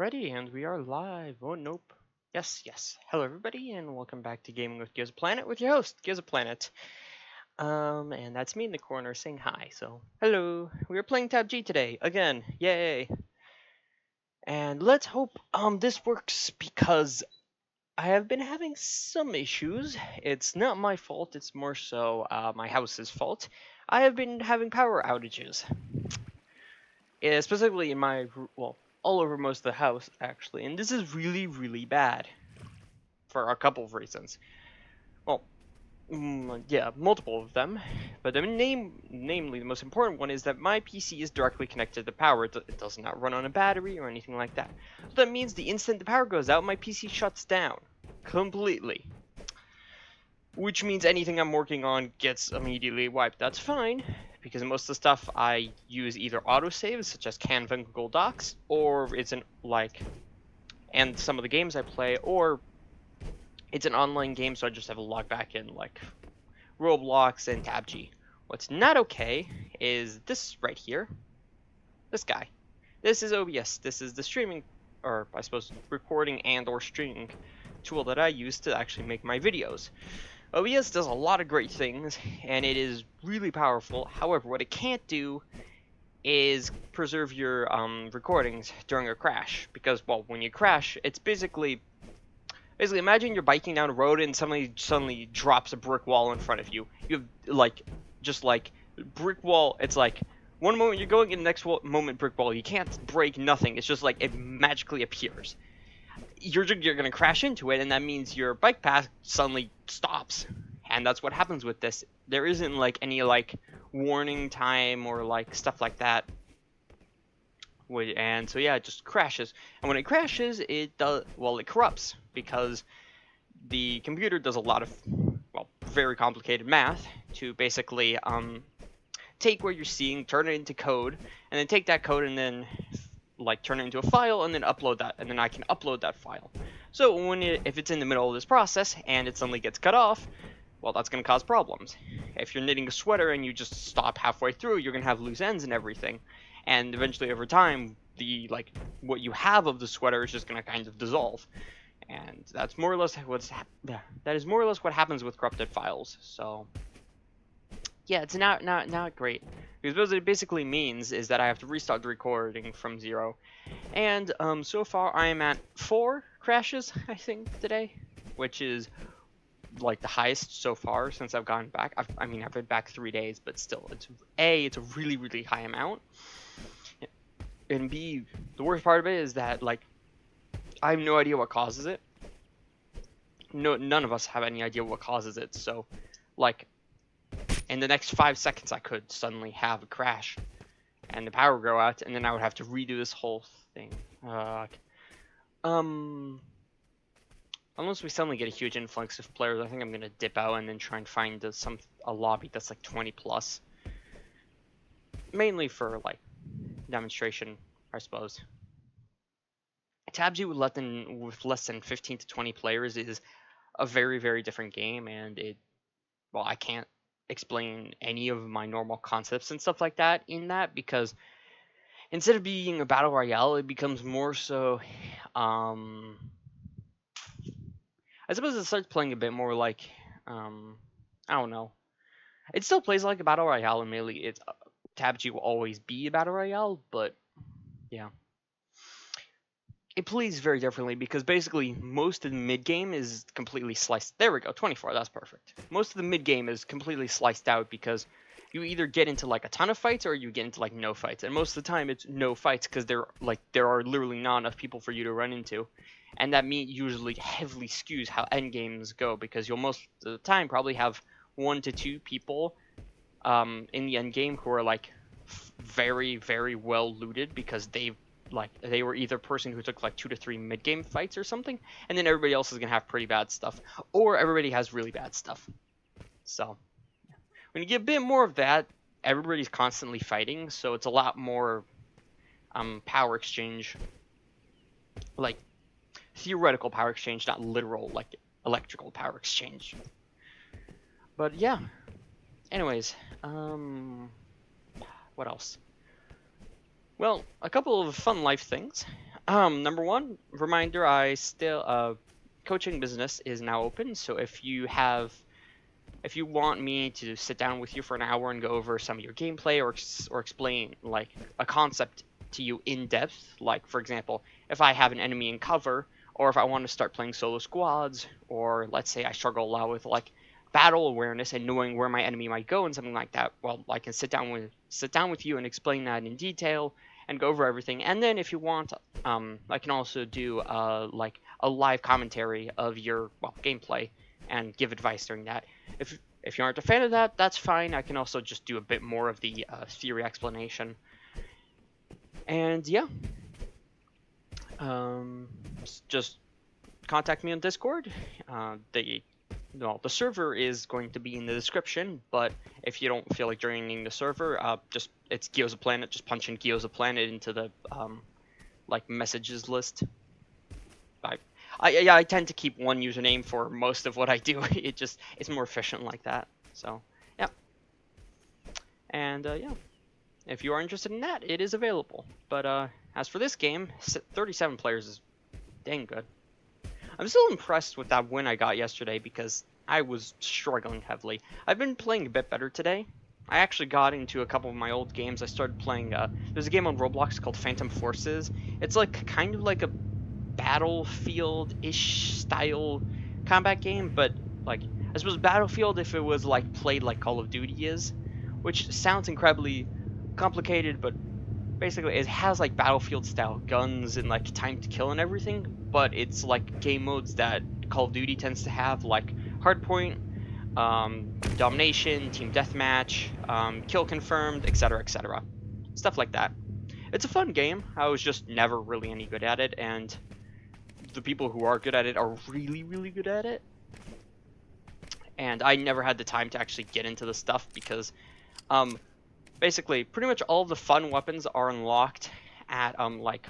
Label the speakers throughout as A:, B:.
A: already, and we are live. Oh, nope. Yes. Hello, everybody, and welcome back to Gaming with Gyozaplanet with your host, Gyozaplanet. And that's me in the corner saying hi, so hello. We are playing TABG today, again. Yay. And let's hope, this works because I have been having some issues. It's not my fault, it's more so, my house's fault. I have been having power outages. Specifically in my, well, all over most of the house, actually. And this is really, really bad. For a couple of reasons. Well, yeah, multiple of them. But namely, the most important one is that my PC is directly connected to power. It does not run on a battery or anything like that. So that means the instant the power goes out, my PC shuts down. Completely. Which means anything I'm working on gets immediately wiped. That's fine, because most of the stuff I use either autosaves, such as Canva and Google Docs, or it's and some of the games I play, or it's an online game, so I just have to log back in, like Roblox and TABG. What's not okay is this right here. This guy. This is OBS. This is the streaming, or I suppose recording and or streaming tool that I use to actually make my videos. OBS does a lot of great things, and it is really powerful. However, what it can't do is preserve your recordings during a crash. Because, well, when you crash, it's basically imagine you're biking down a road and somebody suddenly drops a brick wall in front of you. You have, just brick wall, it's like, one moment you're going, and the next moment brick wall. You can't break nothing. It's just like, it magically appears. You're going to crash into it, and that means your bike path suddenly stops. And that's what happens with this. There isn't, any, warning time or, stuff like that. And so, yeah, it just crashes. And when it crashes, it corrupts. Because the computer does a lot of, very complicated math to basically take what you're seeing, turn it into code, and then take that code and then turn it into a file and then upload that, and then I can upload that file. So if it's in the middle of this process and it suddenly gets cut off, well, that's going to cause problems. If you're knitting a sweater and you just stop halfway through, you're going to have loose ends and everything. And eventually over time, what you have of the sweater is just going to kind of dissolve. And that's more or less what happens with corrupted files. So yeah, it's not great. Because what it basically means is that I have to restart the recording from 0. And so far I am at 4 crashes, I think, today, which is the highest so far since I've gone back. I've been back 3 days, but still, it's a really, really high amount. And B, the worst part of it is that I have no idea what causes it. None of us have any idea what causes it. So in the next 5 seconds, I could suddenly have a crash, and the power go out, and then I would have to redo this whole thing. Unless we suddenly get a huge influx of players, I think I'm gonna dip out and then try and find a lobby that's 20 plus. Mainly for demonstration, I suppose. TABG with less than 15 to 20 players is a very, very different game, and I can't explain any of my normal concepts and stuff like that in that, because instead of being a battle royale, it becomes more so, I suppose it starts playing a bit more I don't know. It still plays like a battle royale, and mainly TABG will always be a battle royale, but yeah. It plays very differently because basically most of the mid-game is completely sliced. There we go, 24, that's perfect. Most of the mid-game is completely sliced out because you either get into a ton of fights or you get into no fights. And most of the time it's no fights because there are literally not enough people for you to run into. And that usually heavily skews how endgames go, because you'll most of the time probably have 1 to 2 people in the endgame who are very, very well looted because they were either a person who took 2 to 3 mid-game fights or something, and then everybody else is going to have pretty bad stuff, or everybody has really bad stuff. So when you get a bit more of that, everybody's constantly fighting, so it's a lot more power exchange, theoretical power exchange, not literal electrical power exchange. But yeah, anyways, what else? Well, a couple of fun life things. Number one, reminder, I still coaching business is now open, so if you want me to sit down with you for an hour and go over some of your gameplay or explain like a concept to you in depth, like for example, if I have an enemy in cover, or if I want to start playing solo squads, or let's say I struggle a lot with like battle awareness and knowing where my enemy might go and something like that, well, I can sit down with you and explain that in detail and go over everything. And then if you want, I can also do like a live commentary of your gameplay and give advice during that. If you aren't a fan of that, that's fine. I can also just do a bit more of the theory explanation. And yeah, just contact me on Discord. The server is going to be in the description, but if you don't feel like joining the server, it's Gyozaplanet. Just punch in Gyozaplanet into the like messages list. I tend to keep one username for most of what I do. It's more efficient like that. So yeah, and yeah, if you are interested in that, it is available. But as for this game, 37 players is dang good. I'm still impressed with that win I got yesterday because I was struggling heavily. I've been playing a bit better today. I actually got into a couple of my old games. I started playing, there's a game on Roblox called Phantom Forces. It's like kind of like a Battlefield-ish style combat game, but like I suppose Battlefield if it was like played like Call of Duty is, which sounds incredibly complicated, but basically it has like Battlefield style guns and like time to kill and everything, but it's like game modes that Call of Duty tends to have, like hardpoint, domination, team deathmatch, kill confirmed, etc., stuff like that. It's a fun game. I was just never really any good at it, and the people who are good at it are really, really good at it. And I never had the time to actually get into the stuff because, basically, pretty much all of the fun weapons are unlocked at, like,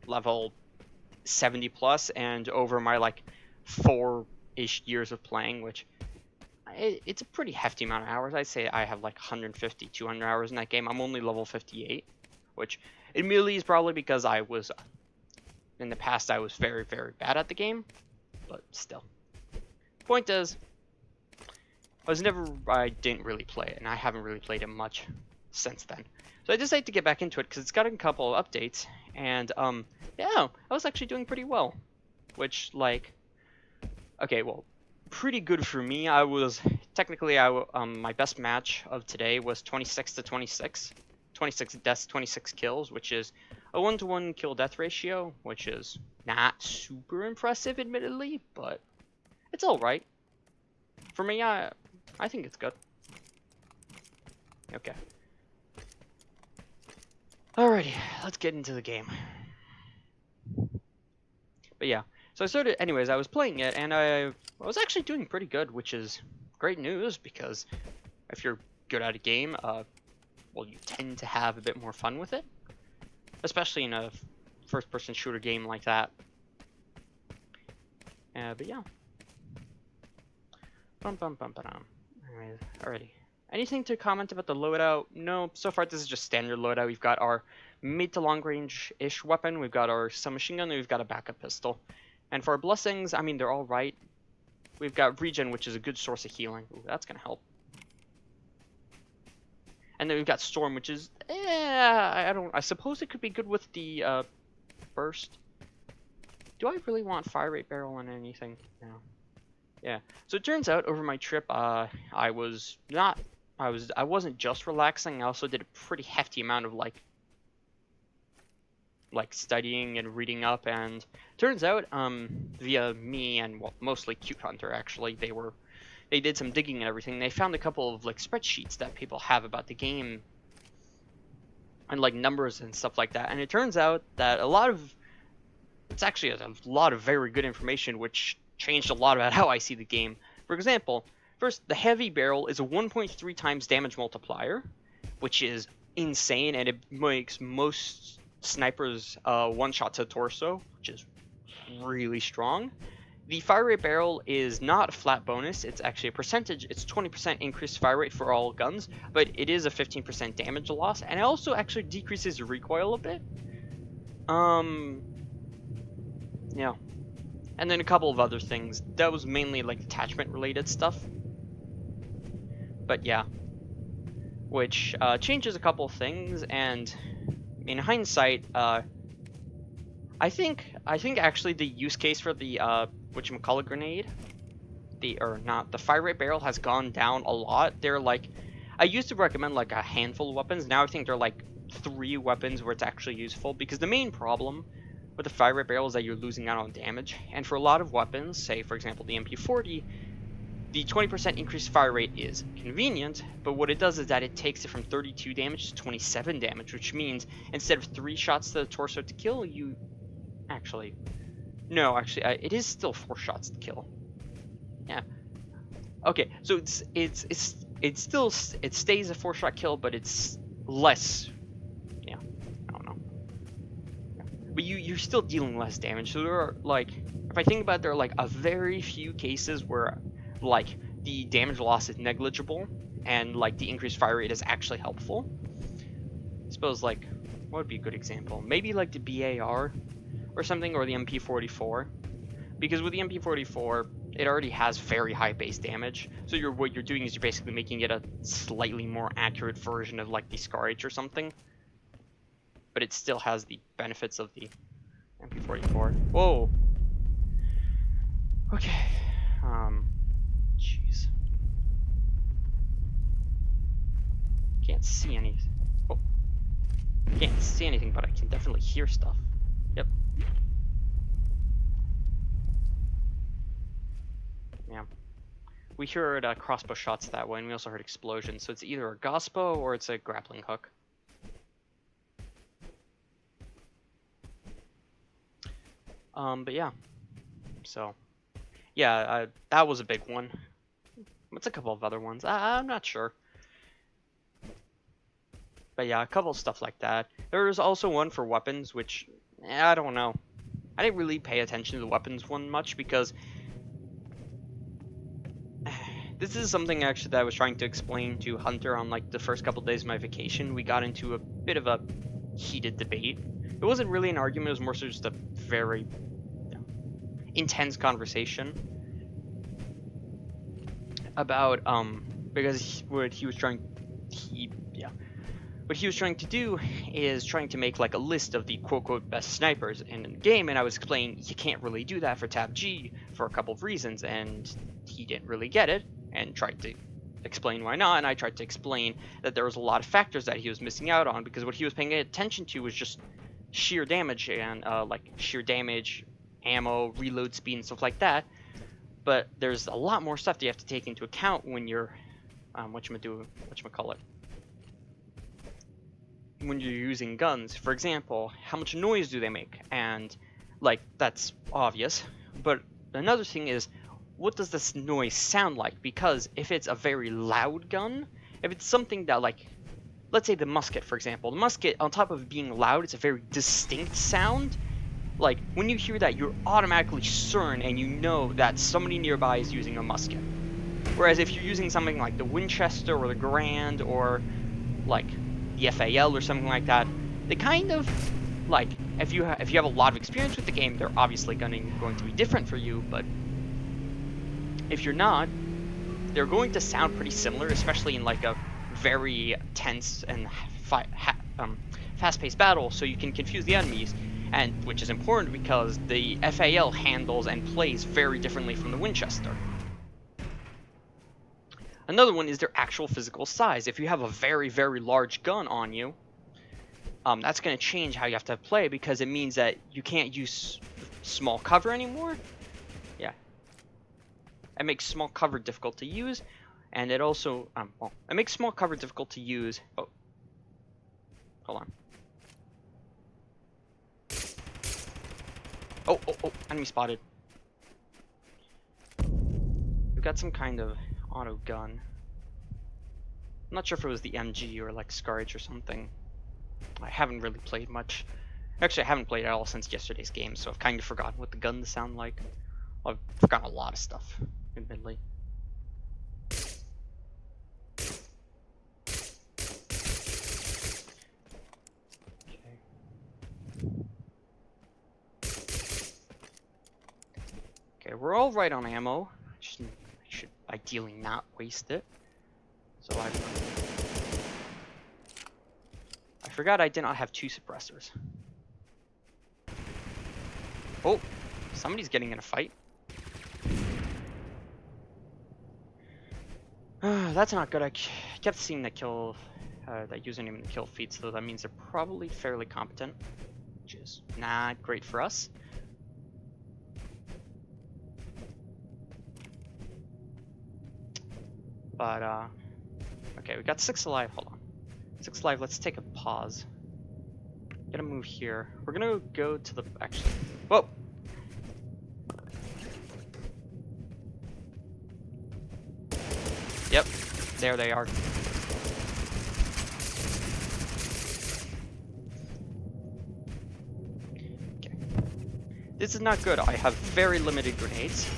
A: level 70 plus, and over my, like, 4-ish years of playing, which, it's a pretty hefty amount of hours. I'd say I have, like, 150, 200 hours in that game. I'm only level 58, which admittedly is probably because in the past I was very, very bad at the game, but still. Point is, I didn't really play it, and I haven't really played it much since then. So I decided to get back into it because it's got a couple of updates, and yeah, I was actually doing pretty well, which like, okay, well, pretty good for me. I was technically my best match of today was 26 to 26. 26 deaths, 26 kills, which is a 1-to-1 kill death ratio, which is not super impressive, admittedly, but it's all right. For me, I think it's good. Okay. Alrighty, let's get into the game. But yeah, so I was playing it, and I was actually doing pretty good, which is great news, because if you're good at a game, well, you tend to have a bit more fun with it, especially in a first-person shooter game like that. But yeah. Anyways, alrighty. Anything to comment about the loadout? No, so far this is just standard loadout. We've got our mid to long range-ish weapon, we've got our submachine gun, and we've got a backup pistol. And for our blessings, I mean, they're all right. We've got regen, which is a good source of healing. Ooh, that's gonna help. And then we've got Storm, which is, I suppose it could be good with the, burst. Do I really want fire rate barrel on anything? No. Yeah. So it turns out over my trip, I wasn't just relaxing, I also did a pretty hefty amount of, like studying and reading up, and turns out, via me and, well, mostly Cute Hunter, actually, they did some digging and everything. They found a couple of like spreadsheets that people have about the game and like numbers and stuff like that. And it turns out that it's actually a lot of very good information, which changed a lot about how I see the game. For example, first, the heavy barrel is a 1.3 times damage multiplier, which is insane, and it makes most snipers one shot to torso, which is really strong. The fire rate barrel is not a flat bonus, it's actually a percentage. It's 20% increased fire rate for all guns, but it is a 15% damage loss, and it also actually decreases recoil a bit. Yeah. And then a couple of other things. That was mainly like attachment related stuff. But yeah. Which changes a couple of things, and in hindsight, I think actually the use case for the whatchamacallit grenade, the fire rate barrel has gone down a lot. They're like, I used to recommend like a handful of weapons. Now I think they're like 3 weapons where it's actually useful, because the main problem with the fire rate barrel is that you're losing out on damage. And for a lot of weapons, say for example the MP40, the 20% increased fire rate is convenient, but what it does is that it takes it from 32 damage to 27 damage, which means instead of 3 shots to the torso to kill, you actually, no, actually, it is still 4 shots to kill. Yeah. Okay, so it's still, it stays a 4-shot kill, but it's less. Yeah, I don't know. Yeah. But you're still dealing less damage. So there are, like, if I think about it, there are like a very few cases where like the damage loss is negligible and like the increased fire rate is actually helpful. I suppose, like, what would be a good example? Maybe like the BAR or something, or the MP44, because with the MP44 it already has very high base damage, so what you're doing is you're basically making it a slightly more accurate version of like the Scar H or something, but it still has the benefits of the MP44. Whoa. Okay. Jeez. Can't see anything. Oh. Can't see anything, but I can definitely hear stuff. Yep. Yeah. We heard crossbow shots that way, and we also heard explosions, so it's either a Gospo or it's a grappling hook. But yeah. So, yeah, that was a big one. What's a couple of other ones? I'm not sure. But yeah, a couple of stuff like that. There was also one for weapons, which, I don't know. I didn't really pay attention to the weapons one much, because this is something actually that I was trying to explain to Hunter on like the first couple of days of my vacation. We got into a bit of a heated debate. It wasn't really an argument, it was more so just a very intense conversation about because what he was trying to do is trying to make like a list of the quote-unquote best snipers in the game, and I was explaining you can't really do that for TABG for a couple of reasons, and he didn't really get it and tried to explain why not, and I tried to explain that there was a lot of factors that he was missing out on, because what he was paying attention to was just sheer damage and like sheer damage, ammo, reload speed, and stuff like that. But there's a lot more stuff that you have to take into account when you're when you're using guns. For example, how much noise do they make? And like, that's obvious, but another thing is, what does this noise sound like? Because if it's a very loud gun, if it's something that, like, let's say the musket, for example, the musket, on top of being loud, it's a very distinct sound. Like, when you hear that, you're automatically certain and you know that somebody nearby is using a musket. Whereas if you're using something like the Winchester or the Grand or like the FAL or something like that, they kind of, like, if you have a lot of experience with the game, they're obviously going to be different for you, but if you're not, they're going to sound pretty similar, especially in like a very tense and fast-paced battle, so you can confuse the enemies, and which is important because the FAL handles and plays very differently from the Winchester. Another one is their actual physical size. If you have a very, very large gun on you, that's going to change how you have to play, because it means that you can't use small cover anymore. Yeah. It makes small cover difficult to use, and it also, well, it makes small cover difficult to use. Oh. Hold on. Oh, enemy spotted. We've got some kind of auto gun. I'm not sure if it was the MG or like Scar H or something. I haven't really played much. Actually, I haven't played at all since yesterday's game, so I've kind of forgotten what the guns sound like. Well, I've forgotten a lot of stuff, admittedly. Okay, we're all right on ammo. I should ideally not waste it. So I forgot I did not have 2 suppressors. Oh, somebody's getting in a fight. That's not good. I kept seeing that that username in the kill feed, so that means they're probably fairly competent, which is not great for us. But, okay, we got 6 alive. Hold on. 6 alive. Let's take a pause. Gonna move here. We're gonna go to the, actually, whoa! Yep, there they are. Okay. This is not good. I have very limited grenades.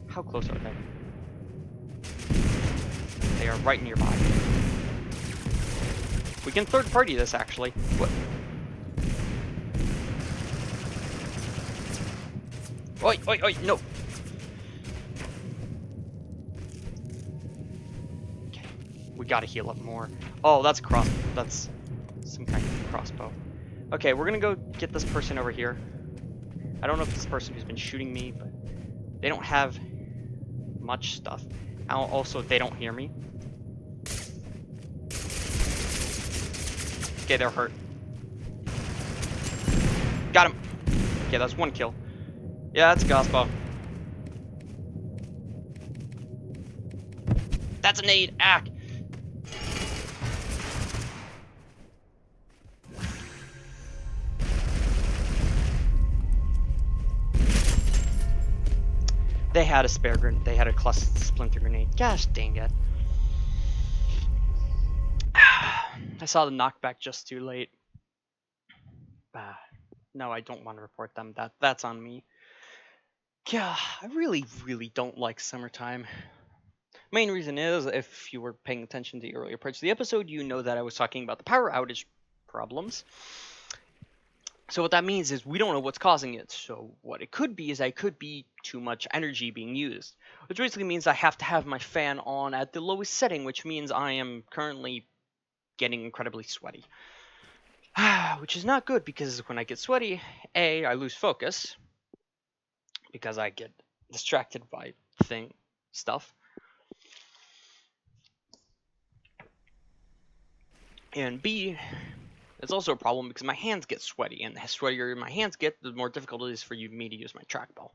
A: How close are they? They are right nearby. We can third party this, actually. What? Oi, oi, oi, no! Okay, we gotta heal up more. Oh, that's that's some kind of crossbow. Okay, we're gonna go get this person over here. I don't know if this person who's been shooting me, but they don't have much stuff. Also, they don't hear me. Okay, they're hurt. Got him. Okay, that's 1 kill. Yeah, that's a Gospa. That's a nade. Ack. They had a spare grenade. They had a cluster splinter grenade. Gosh dang it. I saw the knockback just too late. No, I don't want to report them. That's on me. Yeah, I really, really don't like summertime. Main reason is, if you were paying attention to the earlier parts of the episode, you know that I was talking about the power outage problems. So what that means is we don't know what's causing it. So what it could be is I could be too much energy being used, which basically means I have to have my fan on at the lowest setting, which means I am currently getting incredibly sweaty. Which is not good, because when I get sweaty, A, I lose focus, because I get distracted by stuff. And B, it's also a problem because my hands get sweaty, and the sweatier my hands get, the more difficult it is for me to use my trackball.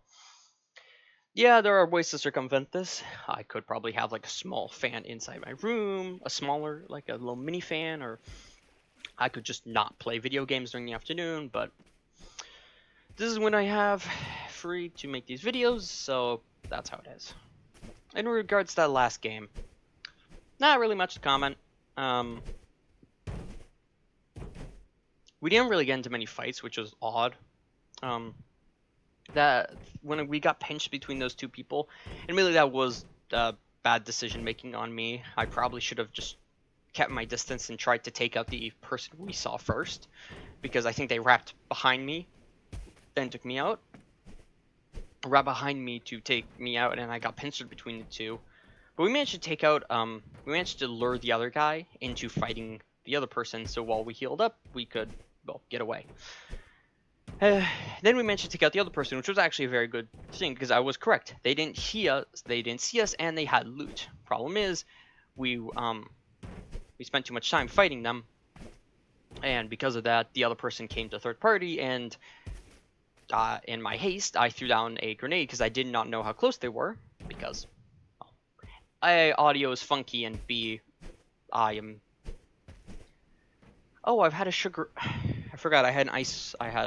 A: Yeah, there are ways to circumvent this. I could probably have like a small fan inside my room, a smaller, like a little mini fan, or I could just not play video games during the afternoon, but this is when I have free to make these videos, so that's how it is. In regards to that last game, not really much to comment. We didn't really get into many fights, which was odd. That when we got pinched between those 2 people, and really that was bad decision making on me. I probably should have just kept my distance and tried to take out the person we saw first, because I think they wrapped behind me, then took me out. Wrapped behind me to take me out, and I got pincered between the 2. But we managed to take out, we managed to lure the other guy into fighting the other person, so while we healed up, we could, well, get away. Then we managed to take out the other person, which was actually a very good thing, because I was correct. They didn't see us, and they had loot. Problem is, we spent too much time fighting them, and because of that, the other person came to third party, and in my haste, I threw down a grenade because I did not know how close they were, because A, audio is funky, and B, I am... Oh, I've had a sugar... I forgot I had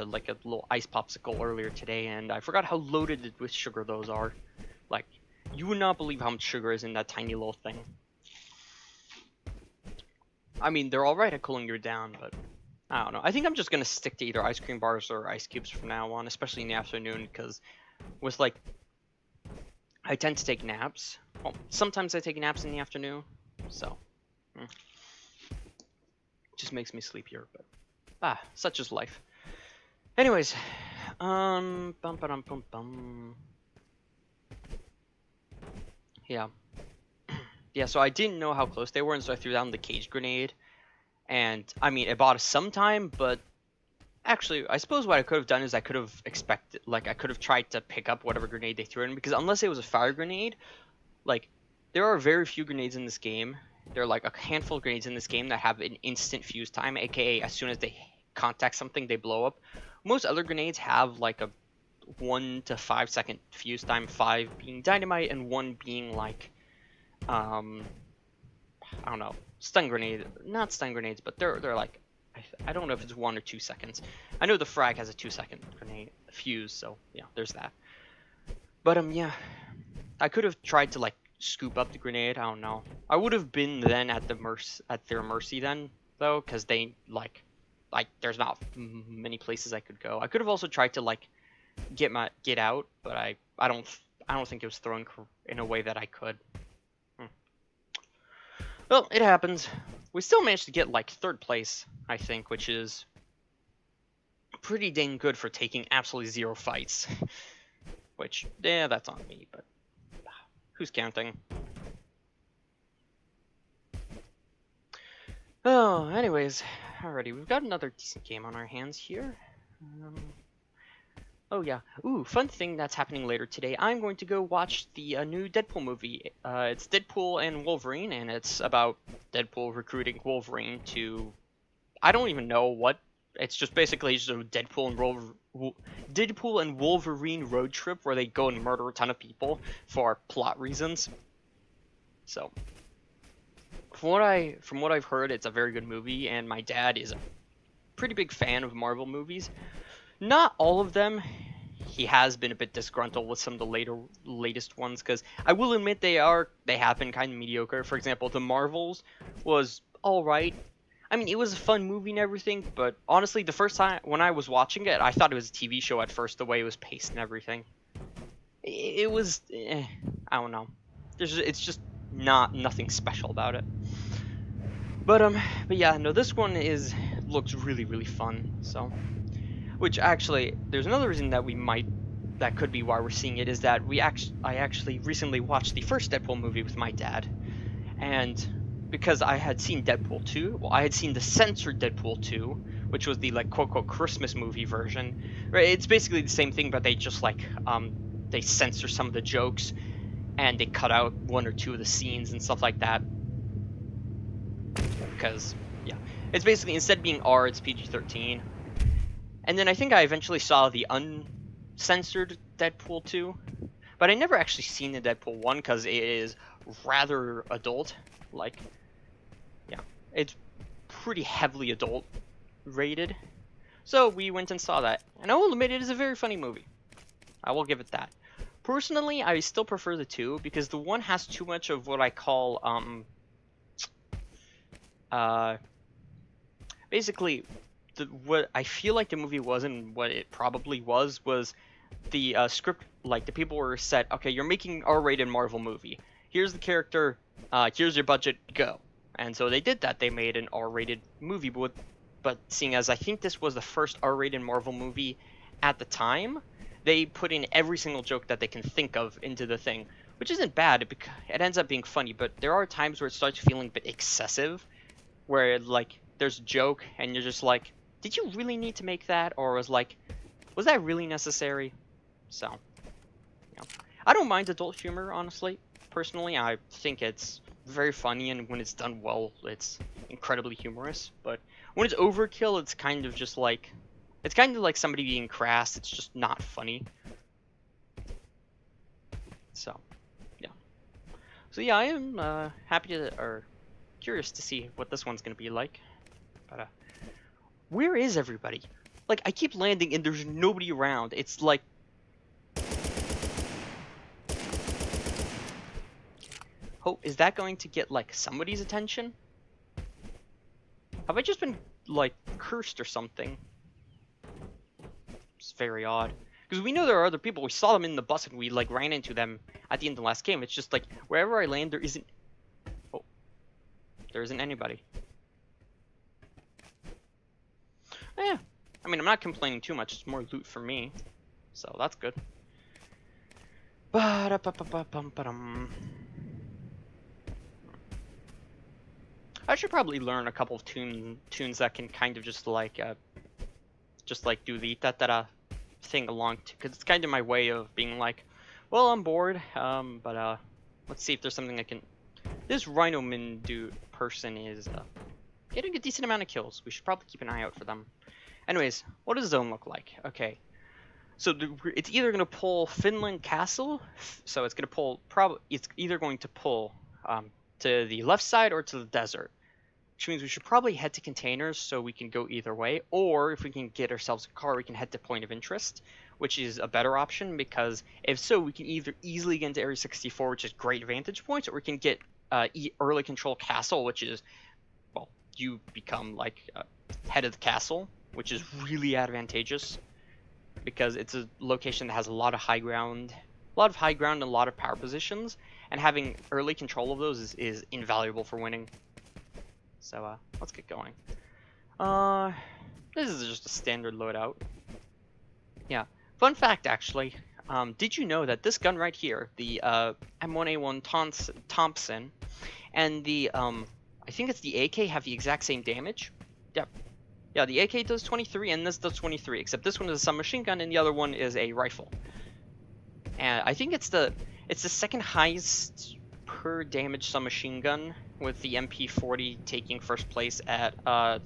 A: like a little ice popsicle earlier today, and I forgot how loaded with sugar those are. Like, you would not believe how much sugar is in that tiny little thing. I mean, they're alright at cooling you down, but I don't know. I think I'm just gonna stick to either ice cream bars or ice cubes from now on, especially in the afternoon, because with like, I tend to take naps. Well, sometimes I take naps in the afternoon, so just makes me sleepier, but Such is life. Anyways, bum bum bum bum. Yeah. Yeah, so I didn't know how close they were, and so I threw down the cage grenade. And, I mean, it bought us some time, but actually, I suppose what I could have done is I could have expected, like, I could have tried to pick up whatever grenade they threw in, because unless it was a fire grenade, like, there are very few grenades in this game. There are, like, a handful of grenades in this game that have an instant fuse time, aka as soon as they contact something, they blow up. Most other grenades have, like, a 1 to 5 second fuse time, 5 being dynamite, and 1 being, like, I don't know, stun grenade, not stun grenades, but they're like, I don't know if it's 1 or 2 seconds. I know the frag has a 2-second grenade fuse, so yeah, there's that. But yeah, I could have tried to like scoop up the grenade. I don't know. I would have been then at their mercy then though, because they like there's not many places I could go. I could have also tried to like get out, but I don't think it was thrown in a way that I could. Well, it happens. We still managed to get like 3rd place, I think, which is pretty dang good for taking absolutely 0 fights. Which, yeah, that's on me, but who's counting? Oh, anyways, alrighty, we've got another decent game on our hands here. Oh yeah, ooh, fun thing that's happening later today. I'm going to go watch the new Deadpool movie. It's Deadpool and Wolverine, and it's about Deadpool recruiting Wolverine to, I don't even know what. It's just basically just a Deadpool and Wolverine road trip where they go and murder a ton of people for plot reasons. So, from what I've heard, it's a very good movie, and my dad is a pretty big fan of Marvel movies. Not all of them. He has been a bit disgruntled with some of the latest ones, because I will admit they have been kind of mediocre. For example, The Marvels was alright. I mean, it was a fun movie and everything, but honestly, the first time when I was watching it, I thought it was a TV show at first, the way it was paced and everything. It was, I don't know. It's just nothing special about it. But yeah, no, this one looks really, really fun. So, which actually, there's another reason that could be why we're seeing it, is that I actually recently watched the first Deadpool movie with my dad, and because I had seen Deadpool 2, well, I had seen the censored Deadpool 2, which was the like quote unquote Christmas movie version. Right? It's basically the same thing, but they just like they censor some of the jokes and they cut out 1 or 2 of the scenes and stuff like that. Because yeah, it's basically, instead of being R, it's PG-13. And then I think I eventually saw the uncensored Deadpool 2, but I never actually seen the Deadpool 1 because it is rather adult. Like, yeah, it's pretty heavily adult rated. So we went and saw that, and I will admit it is a very funny movie. I will give it that. Personally, I still prefer the 2 because the 1 has too much of what I call basically what I feel like the movie was and what it probably was the script. Like, the people were set, okay, you're making an R-rated Marvel movie. Here's the character, here's your budget, go. And so they did that. They made an R-rated movie, but seeing as I think this was the first R-rated Marvel movie at the time, they put in every single joke that they can think of into the thing, which isn't bad. It ends up being funny, but there are times where it starts feeling a bit excessive, where like there's a joke and you're just like, did you really need to make that? Or was that really necessary? So, yeah. I don't mind adult humor, honestly. Personally, I think it's very funny, and when it's done well, it's incredibly humorous. But when it's overkill, it's kind of just like, it's kind of like somebody being crass. It's just not funny. So, yeah. So yeah, I am happy or curious to see what this one's gonna be like. But where is everybody? Like, I keep landing and there's nobody around. It's like, oh, is that going to get like somebody's attention? Have I just been like cursed or something? It's very odd. Because we know there are other people. We saw them in the bus and we like ran into them at the end of the last game. It's just like wherever I land, there isn't. Oh, there isn't anybody. I mean, I'm not complaining too much. It's more loot for me, so that's good. Ba-da-ba-ba-ba-bum-ba-dum. I should probably learn a couple of tunes that can kind of just like do the da-da-da thing along, because it's kind of my way of being like, well, I'm bored, but let's see if there's something I can. This Rhino Min dude person is getting a decent amount of kills. We should probably keep an eye out for them. Anyways, what does zone look like? Okay, so it's either going to pull Finland Castle, so it's going to pull it's either going to pull to the left side or to the desert, which means we should probably head to containers so we can go either way, or if we can get ourselves a car, we can head to point of interest, which is a better option, because if so, we can either easily get into Area 64, which is great vantage points, or we can get early control castle, which is, well, you become like head of the castle, which is really advantageous because it's a location that has a lot of high ground, and a lot of power positions, and having early control of those is invaluable for winning. So let's get going. This is just a standard loadout. Yeah. Fun fact, actually. Did you know that this gun right here, the M1A1 Thompson, and the I think it's the AK, have the exact same damage? Yep. Yeah, the AK does 23 and this does 23, except this one is a submachine gun and the other one is a rifle. And I think it's the second highest per damage submachine gun, with the MP40 taking first place at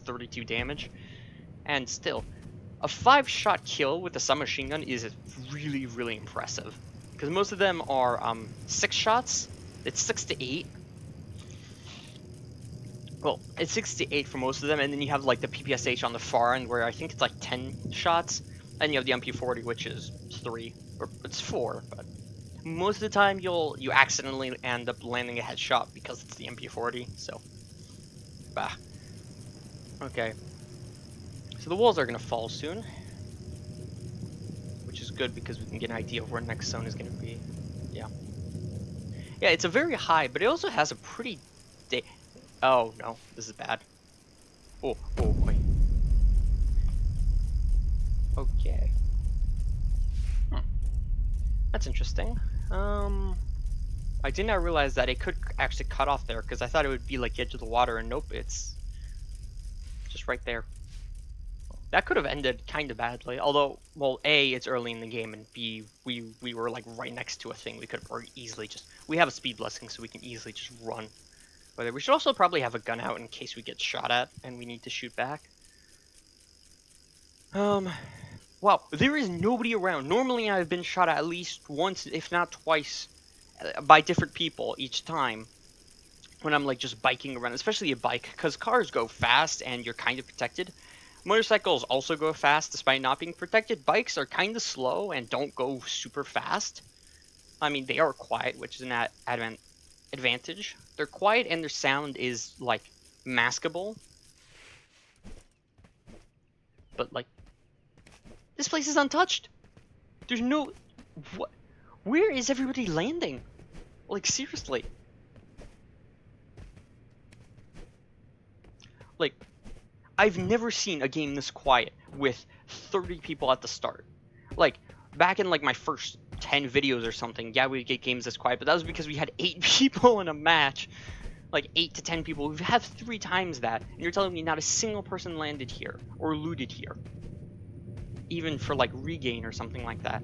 A: 32 damage. And still, a 5-shot kill with the submachine gun is really, really impressive, because most of them are 6 shots. It's 6 to 8. Well, it's 6 to 8 for most of them, and then you have like the PPSH on the far end where I think it's like 10 shots, and you have the MP40, which is 3, or it's 4, but most of the time you accidentally end up landing a headshot because it's the MP40, so bah. Okay. So the walls are gonna fall soon, which is good because we can get an idea of where next zone is gonna be. Yeah. Yeah, it's a very high, but it also has a pretty oh no, this is bad. Oh boy. Okay. That's interesting. I did not realize that it could actually cut off there, because I thought it would be like the edge of the water, and nope, it's just right there. That could have ended kind of badly, although, well, A, it's early in the game, and B, we were like right next to a thing. We could have easily we have a speed blessing, so we can easily just run. But we should also probably have a gun out in case we get shot at and we need to shoot back. Wow, there is nobody around. Normally I've been shot at least once, if not twice, by different people each time when I'm like just biking around, especially a bike, because cars go fast and you're kind of protected. Motorcycles also go fast despite not being protected. Bikes are kind of slow and don't go super fast. I mean, they are quiet, which is an advantage. They're quiet and their sound is like maskable. But like, this place is untouched. There's no... What? Where is everybody landing? Like, seriously. Like, I've never seen a game this quiet with 30 people at the start. Like, back in like my first 10 videos or something, yeah, we'd get games this quiet, but that was because we had 8 people in a match. Like 8 to 10 people. We've had 3 times that, and you're telling me not a single person landed here or looted here. Even for like regain or something like that.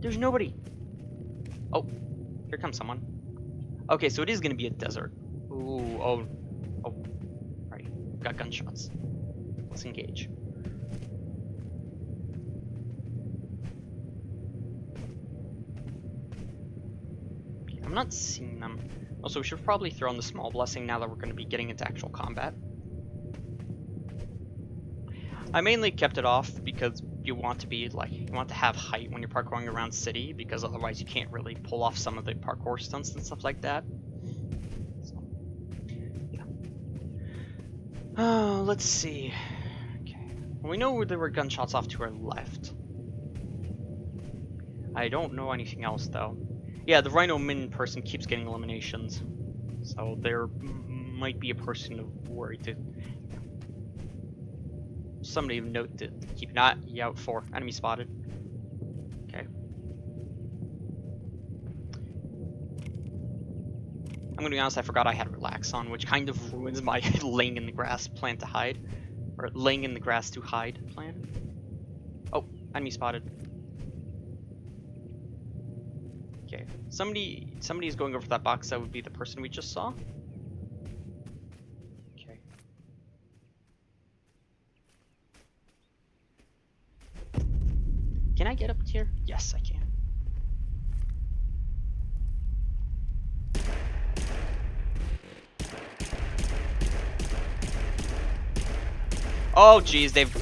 A: There's nobody. Oh, here comes someone. Okay, so it is gonna be a desert. Ooh, oh. Alright, got gunshots. Let's engage. Okay, I'm not seeing them. Also, we should probably throw in the small blessing now that we're gonna be getting into actual combat. I mainly kept it off because you want to have height when you're parkouring around city, because otherwise you can't really pull off some of the parkour stunts and stuff like that. So, yeah. Oh, let's see. Okay. Well, we know there were gunshots off to our left. I don't know anything else though. Yeah, the Rhino Min person keeps getting eliminations, so there might be a person worried to. somebody note to keep an eye out for. Enemy spotted. Okay. I'm gonna be honest, I forgot I had relax on, which kind of ruins my laying in the grass plan to hide. Or laying in the grass to hide plan. Oh, enemy spotted. Okay. Somebody is going over that box. That would be the person we just saw. Okay. Can I get up here? Yes, I can. Oh, geez, they've...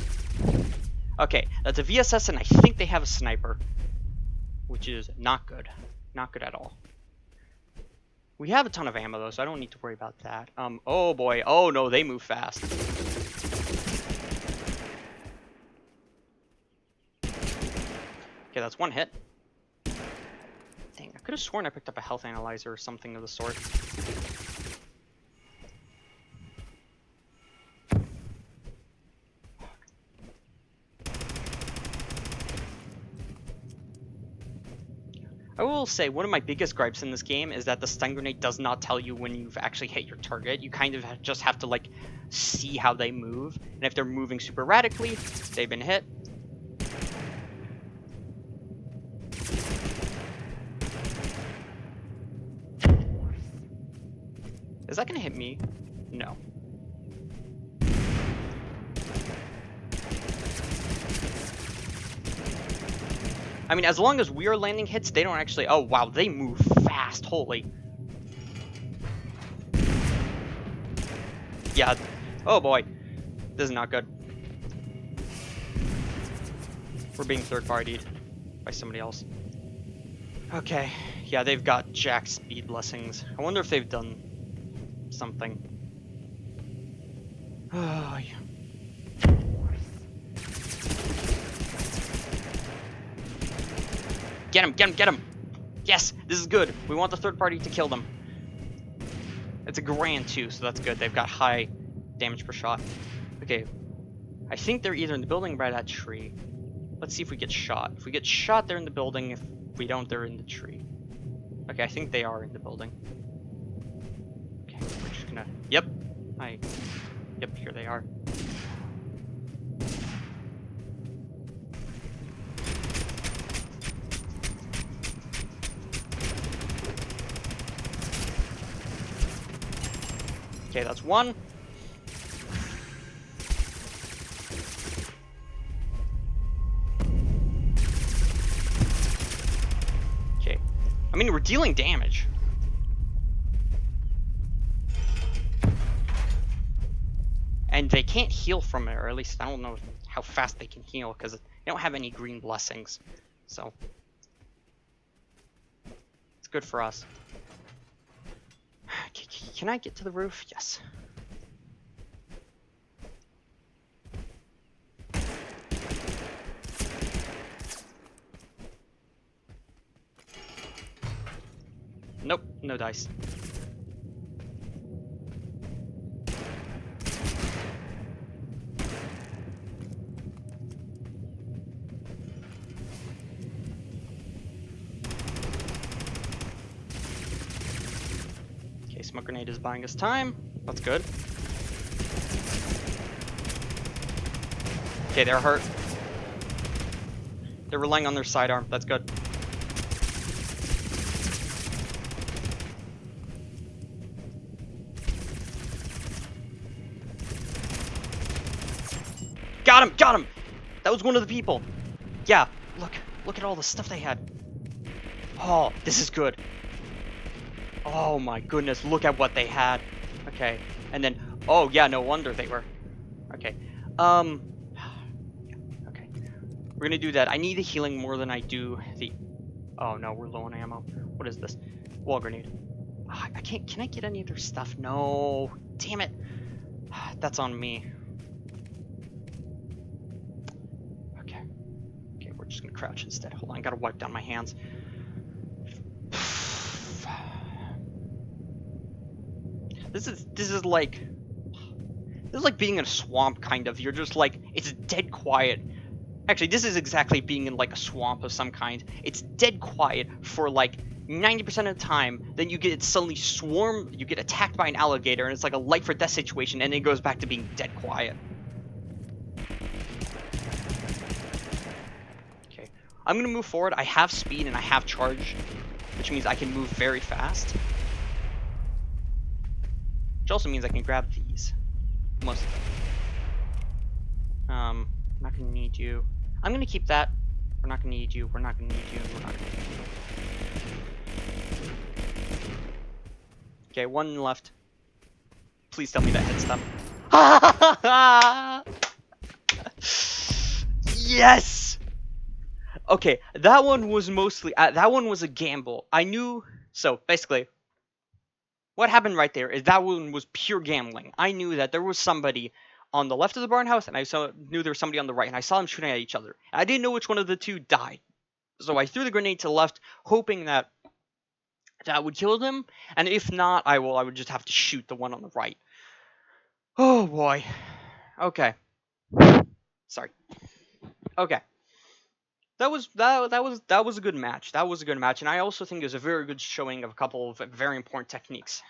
A: Okay, that's a VSS, and I think they have a sniper. Which is not good. Not good at all. We have a ton of ammo, though, so I don't need to worry about that. Oh, boy. Oh, no, they move fast. Okay, that's one hit. Dang, I could have sworn I picked up a health analyzer or something of the sort. I will say, one of my biggest gripes in this game is that the stun grenade does not tell you when you've actually hit your target. You kind of just have to, like, see how they move. And if they're moving super radically, they've been hit. Is that gonna hit me? No. I mean, as long as we are landing hits, they don't actually... Oh, wow, they move fast. Holy. Yeah. Oh, boy. This is not good. We're being third-partied by somebody else. Okay. Yeah, they've got jack speed blessings. I wonder if they've done something. Oh, yeah. Get him, get him, get him! Yes, this is good. We want the third party to kill them. It's a grand too, so that's good. They've got high damage per shot. Okay, I think they're either in the building or by that tree. Let's see if we get shot. If we get shot, they're in the building. If we don't, they're in the tree. Okay, I think they are in the building. Okay, we're just gonna... Yep. Yep, here they are. Okay, that's one. Okay. I mean, we're dealing damage. And they can't heal from it, or at least I don't know how fast they can heal, because they don't have any green blessings. So, it's good for us. Can I get to the roof? Yes. Nope, no dice. Smoke grenade is buying us time. That's good. Okay, they're hurt. They're relying on their sidearm. That's good. Got him! Got him! That was one of the people. Yeah, look at all the stuff they had. Oh, this is good. Oh my goodness, look at what they had. Okay, and then, oh yeah, no wonder they were. Okay, okay. We're gonna do that. I need the healing more than I do the... Oh no, we're low on ammo. What is this? Wall grenade. I can't, can I get any of their stuff? No, damn it. That's on me. Okay, we're just gonna crouch instead. Hold on, I gotta wipe down my hands. This is like, This is like being in a swamp, kind of. You're just like, it's dead quiet. Actually, this is exactly being in like a swamp of some kind. It's dead quiet for like 90% of the time. Then you get suddenly you get attacked by an alligator, and it's like a life or death situation, and it goes back to being dead quiet. Okay, I'm gonna move forward. I have speed and I have charge, which means I can move very fast. Which also means I can grab these. Most of them. I'm not gonna need you. I'm gonna keep that. We're not gonna need you. We're not gonna need you. We're not gonna need you. Okay, one left. Please tell me that hits them. Yes! Okay, that one was mostly... that one was a gamble. I knew... So, basically, what happened right there is that one was pure gambling. I knew that there was somebody on the left of the barn house, and I knew there was somebody on the right, and I saw them shooting at each other. I didn't know which one of the two died. So I threw the grenade to the left, hoping that that would kill them, and if not, I would just have to shoot the one on the right. Oh boy. Okay. Sorry. Okay. That was a good match. That was a good match, and I also think it was a very good showing of a couple of very important techniques.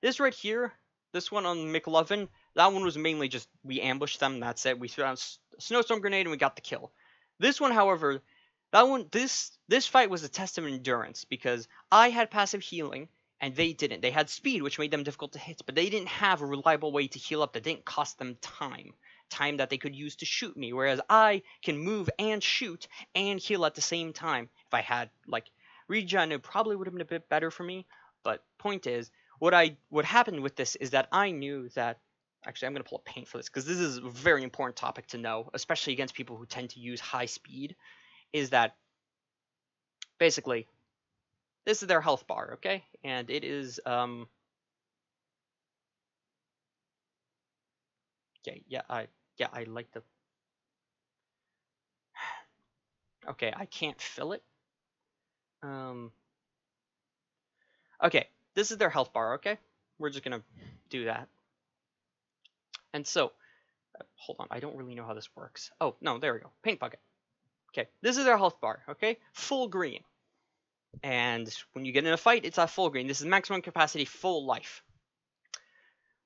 A: This right here, this one on McLovin, that one was mainly just we ambushed them. That's it. We threw out a snowstorm grenade and we got the kill. This one, however, this fight was a test of endurance because I had passive healing and they didn't. They had speed, which made them difficult to hit, but they didn't have a reliable way to heal up that didn't cost them time that they could use to shoot me, whereas I can move and shoot and heal at the same time. If I had like regen, it probably would have been a bit better for me, but point is, what happened with this is that I knew that... Actually, I'm going to pull up paint for this because this is a very important topic to know, especially against people who tend to use high speed, is that basically this is their health bar, okay? And it is okay, I like the... Okay, I can't fill it. Okay, this is their health bar, okay? We're just going to do that. And so, hold on, I don't really know how this works. Oh, no, there we go. Paint bucket. Okay, this is their health bar, okay? Full green. And when you get in a fight, it's at full green. This is maximum capacity, full life.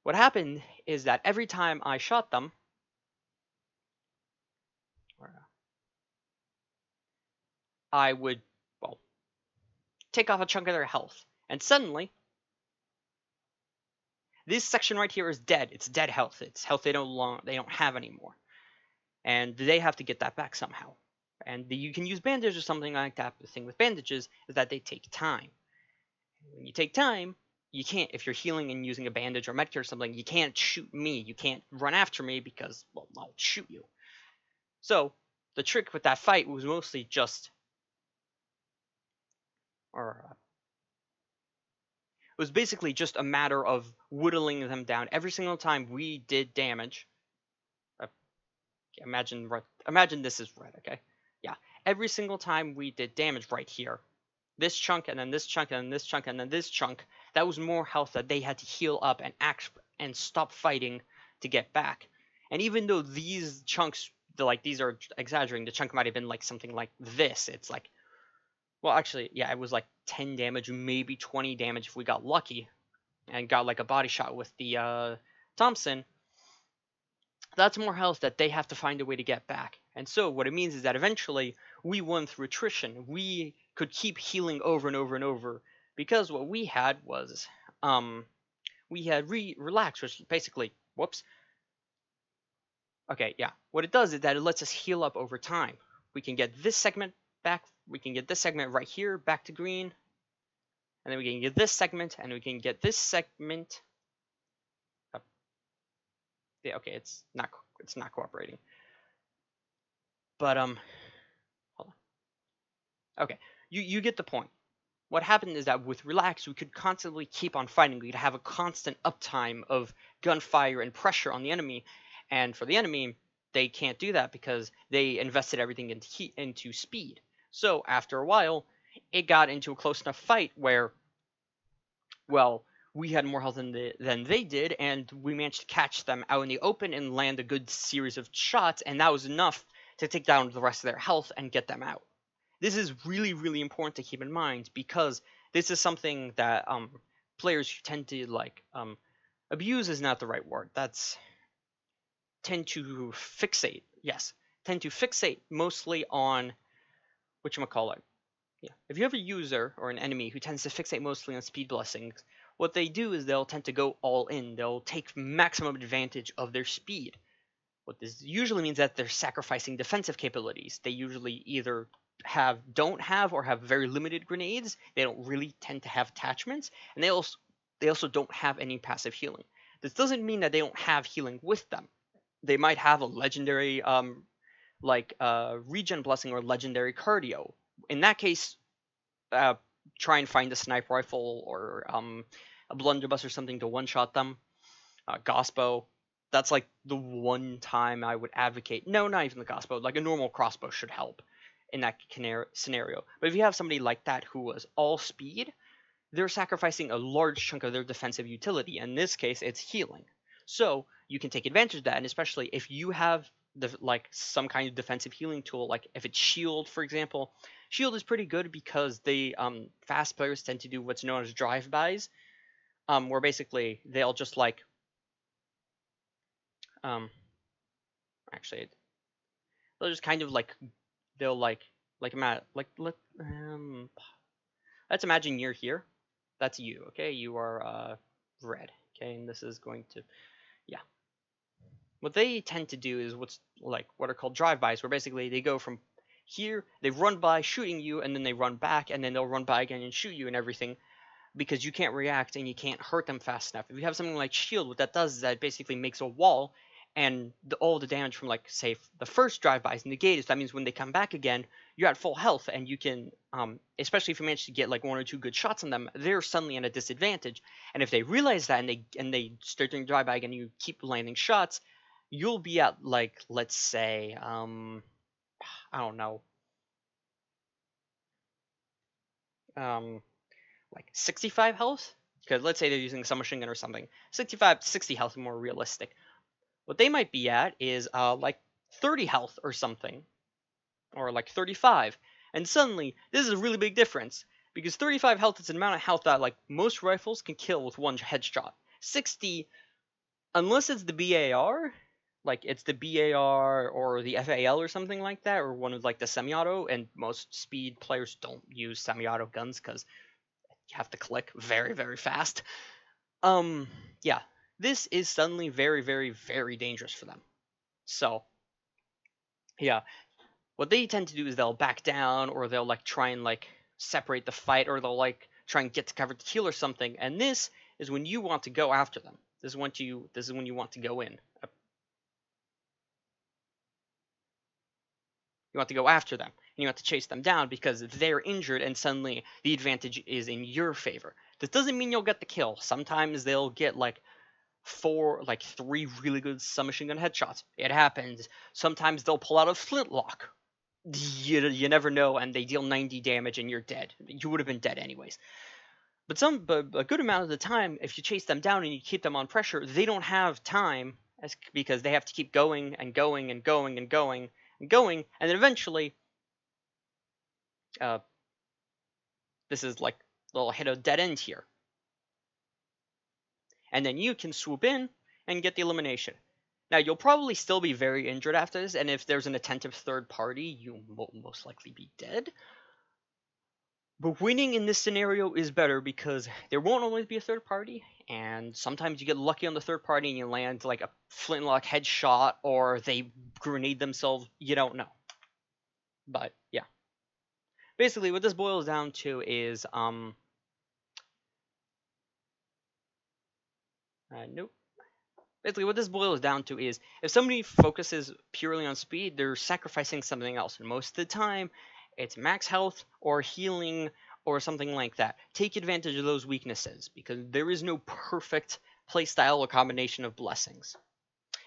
A: What happened is that every time I shot them, I would, well, take off a chunk of their health. And suddenly, this section right here is dead. It's dead health. It's health they don't have anymore. And they have to get that back somehow. And you can use bandage or something like that. But the thing with bandages is that they take time. When you take time, you can't, if you're healing and using a bandage or medkit or something, you can't shoot me. You can't run after me because, well, I'll shoot you. So, the trick with that fight was mostly just... it was basically just a matter of whittling them down. Every single time we did damage... imagine this is red, okay? Yeah. Every single time we did damage right here, this chunk, and then this chunk, and then this chunk, and then this chunk, that was more health that they had to heal up and stop fighting to get back. And even though these chunks, these are exaggerating, the chunk might have been like something like this. It's like, well, actually, yeah, it was like 10 damage, maybe 20 damage if we got lucky and got like a body shot with the Thompson. That's more health that they have to find a way to get back. And so what it means is that eventually we won through attrition. We could keep healing over and over and over because what we had was we had relax, which basically, whoops. Okay, yeah. What it does is that it lets us heal up over time. We can get this segment back. We can get this segment right here back to green. And then we can get this segment, and we can get this segment. Yeah, okay, it's not cooperating. But hold on. Okay, you get the point. What happened is that with relax, we could constantly keep on fighting. We'd have a constant uptime of gunfire and pressure on the enemy, and for the enemy, they can't do that because they invested everything into speed. So after a while, it got into a close enough fight where, well, we had more health than they did, and we managed to catch them out in the open and land a good series of shots, and that was enough to take down the rest of their health and get them out. This is really, really important to keep in mind because this is something that players who tend to like abuse is not the right word. That's tend to fixate. Yes, tend to fixate mostly on whatchamacallit. Yeah. If you have a user or an enemy who tends to fixate mostly on speed blessings, what they do is they'll tend to go all in. They'll take maximum advantage of their speed. What this usually means that they're sacrificing defensive capabilities. They usually either don't have or have very limited grenades. They don't really tend to have attachments, and they also don't have any passive healing. This doesn't mean that they don't have healing with them. They might have a legendary regen blessing or legendary cardio. In that case, uh, try and find a sniper rifle or a blunderbuss or something to one-shot them. Gosbow. That's like the one time I would advocate. No, not even the Gosbow. Like a normal crossbow should help in that scenario. But if you have somebody like that who was all speed, they're sacrificing a large chunk of their defensive utility. In this case, it's healing. So you can take advantage of that, and especially if you have some kind of defensive healing tool, like if it's shield, for example. Shield is pretty good because they fast players tend to do what's known as drive-bys, where basically they'll just actually they'll just kind of they'll let's imagine you're here. That's you, okay? You are red, okay? And this is going to, yeah. What they tend to do is what are called drive-bys, where basically they go from here, they run by shooting you, and then they run back, and then they'll run by again and shoot you and everything, because you can't react and you can't hurt them fast enough. If you have something like shield, what that does is that it basically makes a wall, and all the damage from say the first drive-by is negated. So that means when they come back again, you're at full health, and you can, especially if you manage to get like one or two good shots on them, they're suddenly at a disadvantage. And if they realize that and they start doing drive-by and you keep landing shots, you'll be at let's say I don't know, 65 health, because let's say they're using a submachine gun or something. 65 to 60 health is more realistic. What they might be at is 30 health or something, or 35. And suddenly, this is a really big difference, because 35 health is an amount of health that most rifles can kill with one headshot. 60, unless it's the BAR, it's the BAR or the FAL or something like that, or one of the semi-auto, and most speed players don't use semi-auto guns because you have to click very, very fast. Yeah, this is suddenly very, very, very dangerous for them. So, yeah, what they tend to do is they'll back down, or they'll try and separate the fight, or they'll try and get to cover to heal or something. And this is when you want to go after them. This is when you want to go in. You want to go after them, and you want to chase them down because they're injured, and suddenly the advantage is in your favor. This doesn't mean you'll get the kill. Sometimes they'll get three really good submachine gun headshots. It happens. Sometimes they'll pull out a flintlock. You never know, and they deal 90 damage, and you're dead. You would have been dead anyways. But a good amount of the time, if you chase them down and you keep them on pressure, they don't have time, because they have to keep going and going and going and going and going, and then eventually, this is they'll hit a dead end here, and then you can swoop in and get the elimination. Now, you'll probably still be very injured after this, and if there's an attentive third party, you will most likely be dead. But winning in this scenario is better because there won't always be a third party, and sometimes you get lucky on the third party and you land a flintlock headshot, or they grenade themselves. You don't know. But yeah, basically what this boils down to is nope. Basically, what this boils down to is if somebody focuses purely on speed, they're sacrificing something else. And most of the time, it's max health or healing or something like that. Take advantage of those weaknesses because there is no perfect playstyle or combination of blessings.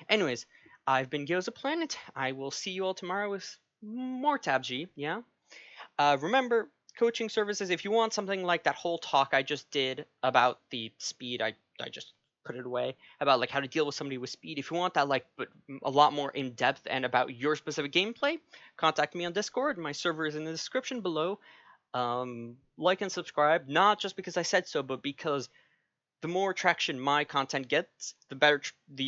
A: Anyways, I've been Gyozaplanet. I will see you all tomorrow with more TABG, yeah? Remember, coaching services. If you want something like that whole talk I just did about the speed, I just put it away, about like how to deal with somebody with speed. If you want that like but a lot more in depth and about your specific gameplay, contact me on Discord. My server is in the description below. Like and subscribe, not just because I said so, but because the more traction my content gets, the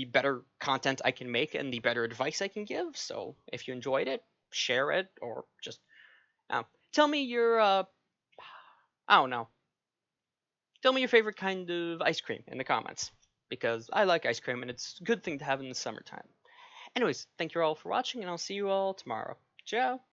A: better content I can make and the better advice I can give. So if you enjoyed it, share it, or just tell me your I don't know. Tell me your favorite kind of ice cream in the comments, because I like ice cream and it's a good thing to have in the summertime. Anyways, thank you all for watching, and I'll see you all tomorrow. Ciao.